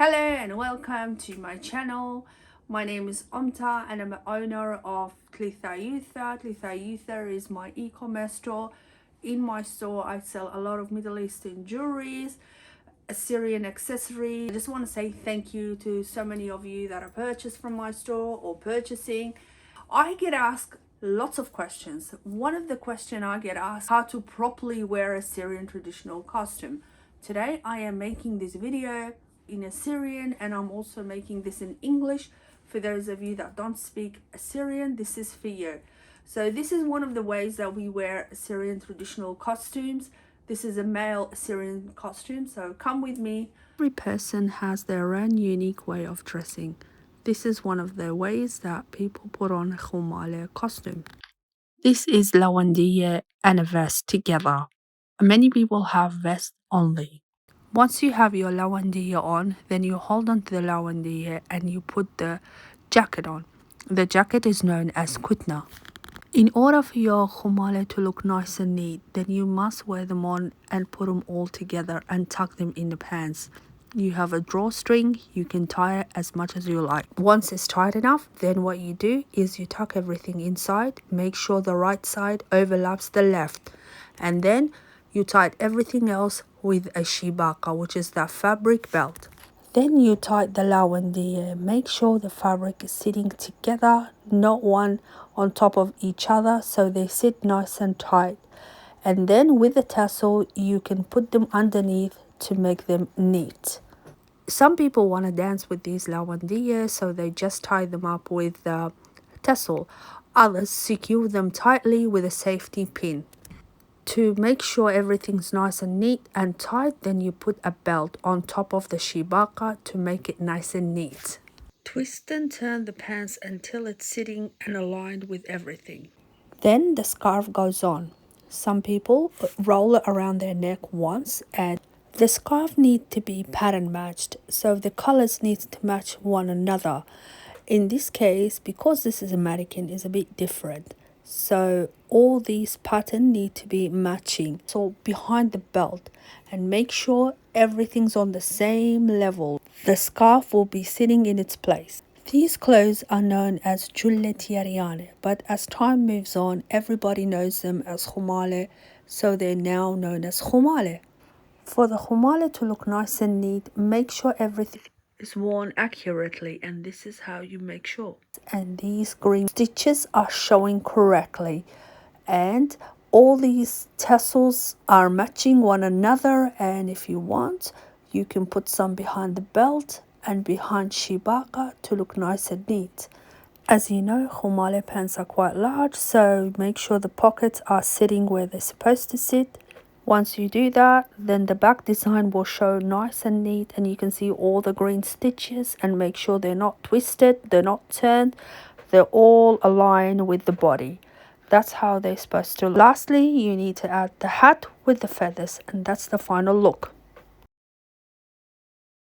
Hello and welcome to my channel. My name is Omta and I'm the owner of Tlethayotha. Tlethayotha is my e-commerce store. In my store I sell a lot of Middle Eastern jewelries, Assyrian accessories. I just want to say thank you to so many of you that have purchased from my store or purchasing. I get asked lots of questions. One of the questions I get asked, how to properly wear a Syrian traditional costume. Today I am making this video in Assyrian and I'm also making this in English. For those of you that don't speak Assyrian, this is for you. So this is one of the ways that we wear Assyrian traditional costumes. This is a male Assyrian costume, so come with me. Every person has their own unique way of dressing. This is one of the ways that people put on a khomala costume. This is lawandiya and a vest together. Many people have vest only. Once you have your lawandiya on, then you hold on to the lawandiya and you put the jacket on. The jacket is known as kutna. In order for your khomala to look nice and neat, then you must wear them on and put them all together and tuck them in the pants. You have a drawstring, you can tie it as much as you like. Once it's tight enough, then what you do is you tuck everything inside, make sure the right side overlaps the left, and then you tie everything else with a shibaka, which is that fabric belt. Then you tie the lawandiya. Make sure the fabric is sitting together, not one on top of each other, so they sit nice and tight. And then with the tassel, you can put them underneath to make them neat. Some people want to dance with these lawandiya, so they just tie them up with the tassel. Others secure them tightly with a safety pin. To make sure everything's nice and neat and tight, then you put a belt on top of the shibaka to make it nice and neat. Twist and turn the pants until it's sitting and aligned with everything. Then the scarf goes on. Some people roll it around their neck once, and the scarf needs to be pattern matched, so the colors need to match one another. In this case, because this is a mannequin, is a bit different. So all these patterns need to be matching. So behind the belt, and make sure everything's on the same level. The scarf will be sitting in its place. These clothes are known as Tlethayotha, but as time moves on, everybody knows them as khomala, so they're now known as khomala. For the khomala to look nice and neat, make sure everything is worn accurately, and this is how you make sure. And these green stitches are showing correctly, and all these tassels are matching one another, and if you want, you can put some behind the belt and behind shibaka to look nice and neat. As you know, khomala pants are quite large, so make sure the pockets are sitting where they're supposed to sit. Once you do that, then the back design will show nice and neat, and you can see all the green stitches, and make sure they're not twisted, they're not turned, they're all aligned with the body. That's how they're supposed to look. Lastly, you need to add the hat with the feathers, and that's the final look.